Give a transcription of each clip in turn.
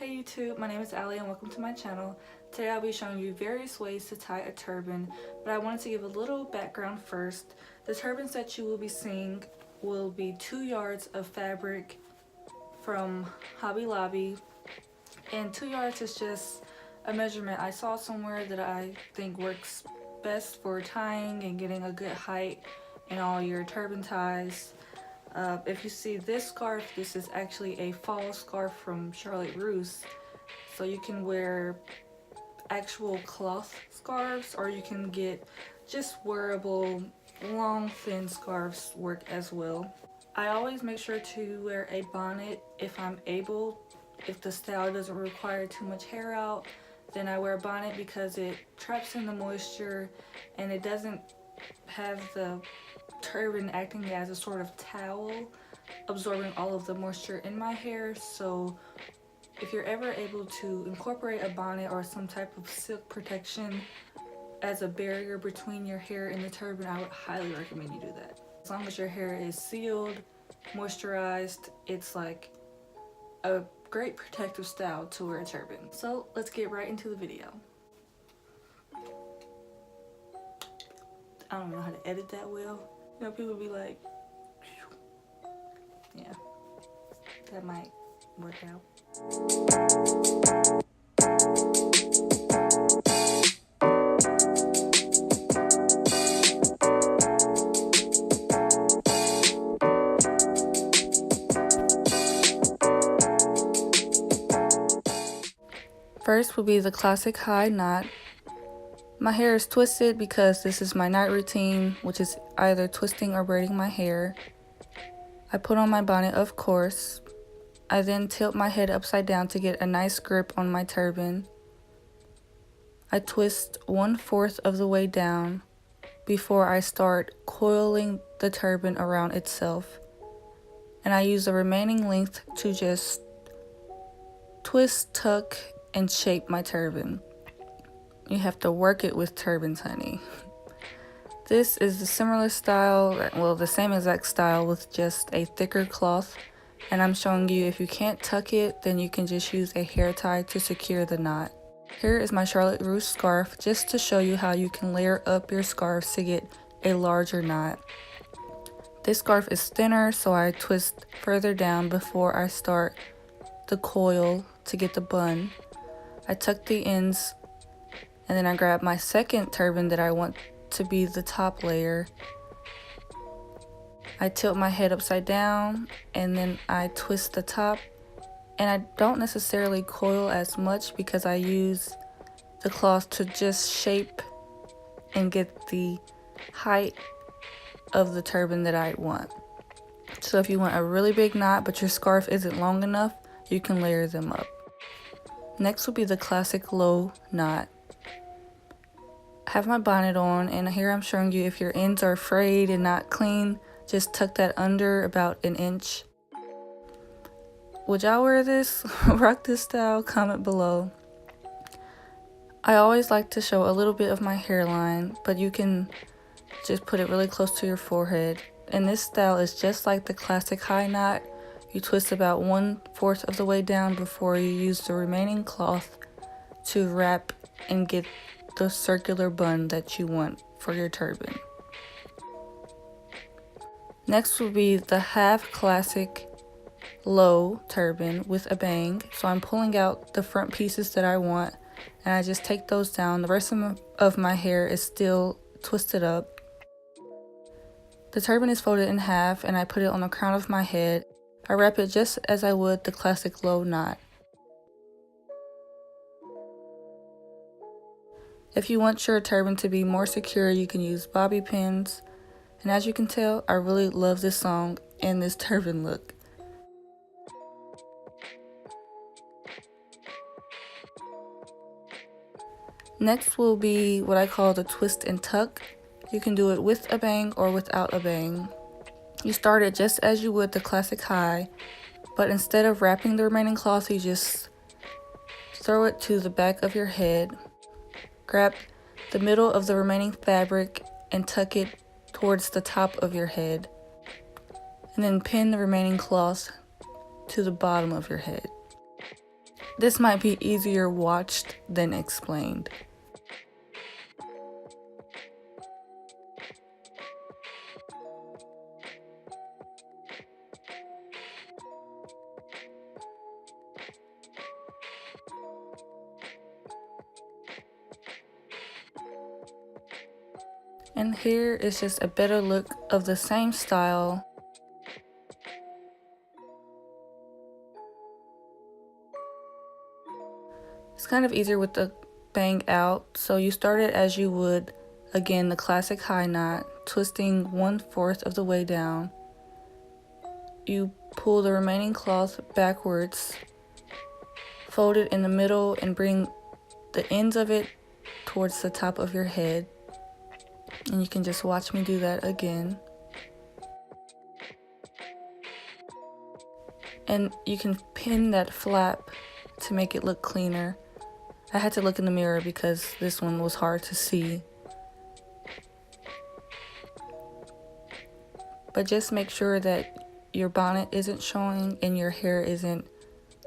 Hey YouTube, my name is Allie and welcome to my channel. Today I'll be showing you various ways to tie a turban, but I wanted to give a little background first. The turbans that you will be seeing will be 2 yards of fabric from Hobby Lobby, and 2 yards is just a measurement I saw somewhere that I think works best for tying and getting a good height in all your turban ties. If you see this scarf, this is actually a fall scarf from Charlotte Russe. So you can wear actual cloth scarves, or you can get just wearable long thin scarves work as well. I always make sure to wear a bonnet if I'm able. If the style doesn't require too much hair out, then I wear a bonnet because it traps in the moisture and it doesn't have the turban acting as a sort of towel, absorbing all of the moisture in my hair. So if you're ever able to incorporate a bonnet or some type of silk protection as a barrier between your hair and the turban, I would highly recommend you do that. As long as your hair is sealed, moisturized, it's like a great protective style to wear a turban. So let's get right into the video. I don't know how to edit that well. You know, people be like, yeah, that might work out. First will be the classic high knot. My hair is twisted because this is my night routine, which is either twisting or braiding my hair. I put on my bonnet, of course. I then tilt my head upside down to get a nice grip on my turban. I twist 1/4 of the way down before I start coiling the turban around itself. And I use the remaining length to just twist, tuck, and shape my turban. You have to work it with turbans, honey. This is a similar style, well, the same exact style with just a thicker cloth. And I'm showing you if you can't tuck it, then you can just use a hair tie to secure the knot. Here is my Charlotte Russe scarf, just to show you how you can layer up your scarves to get a larger knot. This scarf is thinner, so I twist further down before I start the coil to get the bun. I tuck the ends, and then I grab my second turban that I want to be the top layer. I tilt my head upside down, and then I twist the top. And I don't necessarily coil as much because I use the cloth to just shape and get the height of the turban that I want. So if you want a really big knot but your scarf isn't long enough, you can layer them up. Next will be the classic low knot. I have my bonnet on, and here I'm showing you if your ends are frayed and not clean, just tuck that under about 1 inch. Would y'all wear this? Rock this style? Comment below. I always like to show a little bit of my hairline, but you can just put it really close to your forehead. And this style is just like the classic high knot. You twist about 1/4 of the way down before you use the remaining cloth to wrap and get the circular bun that you want for your turban. Next will be the half classic low turban with a bang. So I'm pulling out the front pieces that I want, and I just take those down. The rest of my hair is still twisted up. The turban is folded in half, and I put it on the crown of my head. I wrap it just as I would the classic low knot. If you want your turban to be more secure, you can use bobby pins. And as you can tell, I really love this song and this turban look. Next will be what I call the twist and tuck. You can do it with a bang or without a bang. You start it just as you would the classic high, but instead of wrapping the remaining cloth, you just throw it to the back of your head. Grab the middle of the remaining fabric and tuck it towards the top of your head. And then pin the remaining cloth to the bottom of your head. This might be easier watched than explained. And here is just a better look of the same style. It's kind of easier with the bang out. So you start it as you would, again, the classic high knot, twisting 1/4 of the way down. You pull the remaining cloth backwards, fold it in the middle, and bring the ends of it towards the top of your head. And you can just watch me do that again. And you can pin that flap to make it look cleaner. I had to look in the mirror because this one was hard to see. But just make sure that your bonnet isn't showing and your hair isn't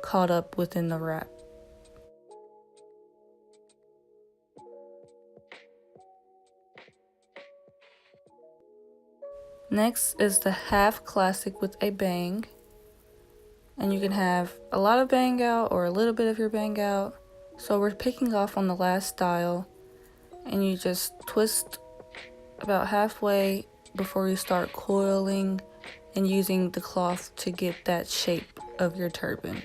caught up within the wrap. Next is the half classic with a bang. And you can have a lot of bang out or a little bit of your bang out. So we're picking off on the last style, and you just twist about halfway before you start coiling and using the cloth to get that shape of your turban.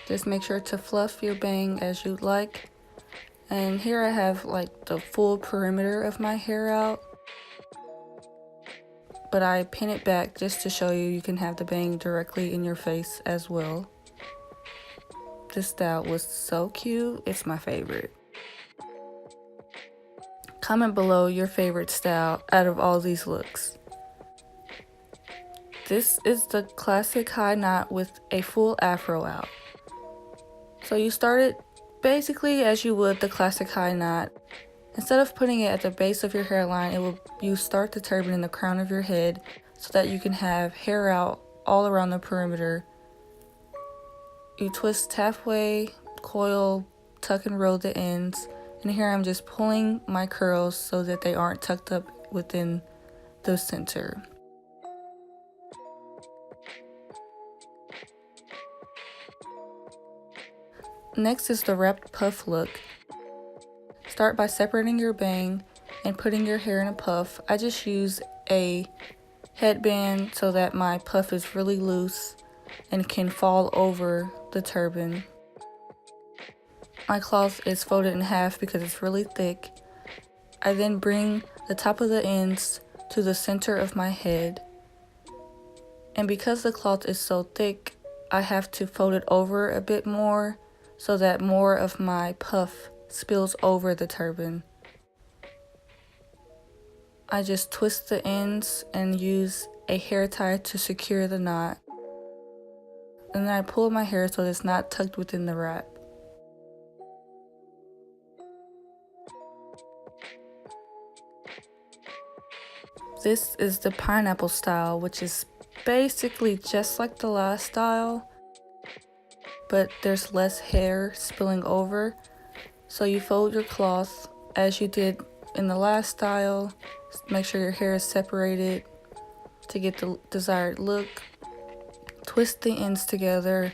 Just make sure to fluff your bang as you'd like. And here I have like the full perimeter of my hair out, but I pin it back just to show you can have the bang directly in your face as well. This style was so cute. It's my favorite. Comment below your favorite style out of all these looks. This is the classic high knot with a full afro out. So you start it basically as you would the classic high knot. Instead of putting it at the base of your hairline, you start the turban in the crown of your head so that you can have hair out all around the perimeter. You twist halfway, coil, tuck and roll the ends, and here I'm just pulling my curls so that they aren't tucked up within the center. Next is the wrapped puff look. Start by separating your bang and putting your hair in a puff. I just use a headband so that my puff is really loose and can fall over the turban. My cloth is folded in half because it's really thick. I then bring the top of the ends to the center of my head. And because the cloth is so thick, I have to fold it over a bit more so that more of my puff spills over the turban. I just twist the ends and use a hair tie to secure the knot. And then I pull my hair so it's not tucked within the wrap. This is the pineapple style, which is basically just like the last style, but there's less hair spilling over. So you fold your cloth as you did in the last style. Make sure your hair is separated to get the desired look. Twist the ends together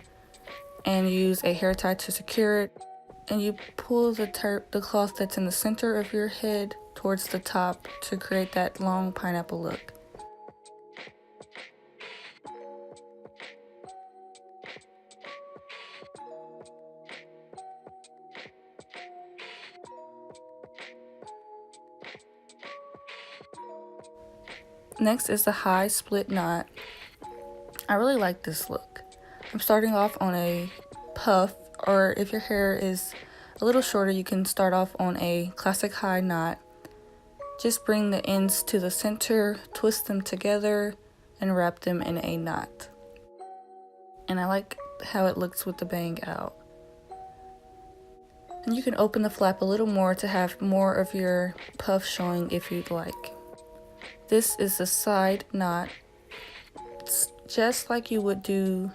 and use a hair tie to secure it. And you pull the cloth that's in the center of your head towards the top to create that long pineapple look. Next is the high split knot. I really like this look. I'm starting off on a puff, or if your hair is a little shorter, you can start off on a classic high knot. Just bring the ends to the center, twist them together, and wrap them in a knot. And I like how it looks with the bang out. And you can open the flap a little more to have more of your puff showing if you'd like. This is the side knot. It's just like you would do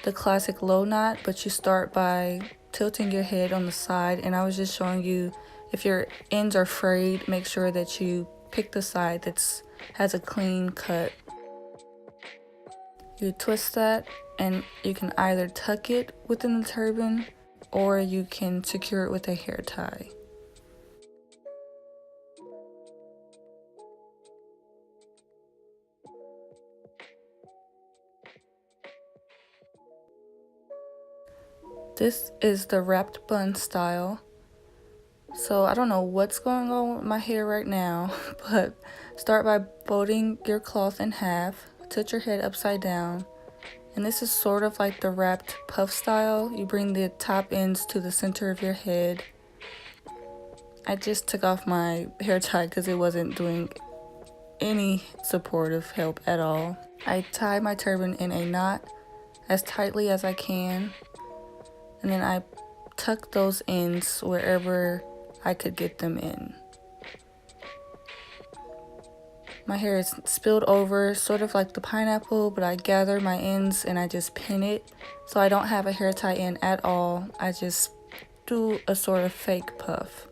the classic low knot, but you start by tilting your head on the side, and I was just showing you if your ends are frayed, make sure that you pick the side that has a clean cut. You twist that, and you can either tuck it within the turban or you can secure it with a hair tie. This is the wrapped bun style. So I don't know what's going on with my hair right now, but start by folding your cloth in half, tilt your head upside down, and this is sort of like the wrapped puff style. You bring the top ends to the center of your head. I just took off my hair tie because it wasn't doing any supportive help at all. I tie my turban in a knot as tightly as I can, and then I tuck those ends wherever I could get them in. My hair is spilled over, sort of like the pineapple, but I gather my ends and I just pin it, so I don't have a hair tie in at all. I just do a sort of fake puff.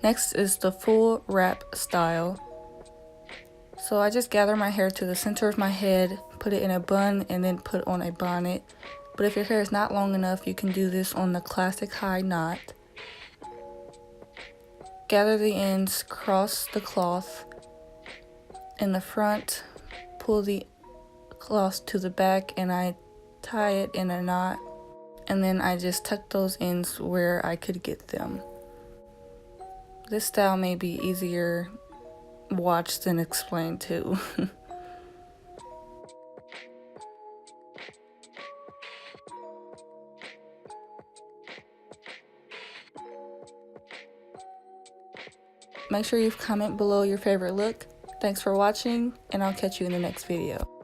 Next is the full wrap style. So I just gather my hair to the center of my head, put it in a bun, and then put on a bonnet. But if your hair is not long enough, you can do this on the classic high knot. Gather the ends, cross the cloth in the front, pull the cloth to the back, and I tie it in a knot, and then I just tuck those ends where I could get them. This style may be easier watched than explained too. Make sure you comment below your favorite look. Thanks for watching, and I'll catch you in the next video.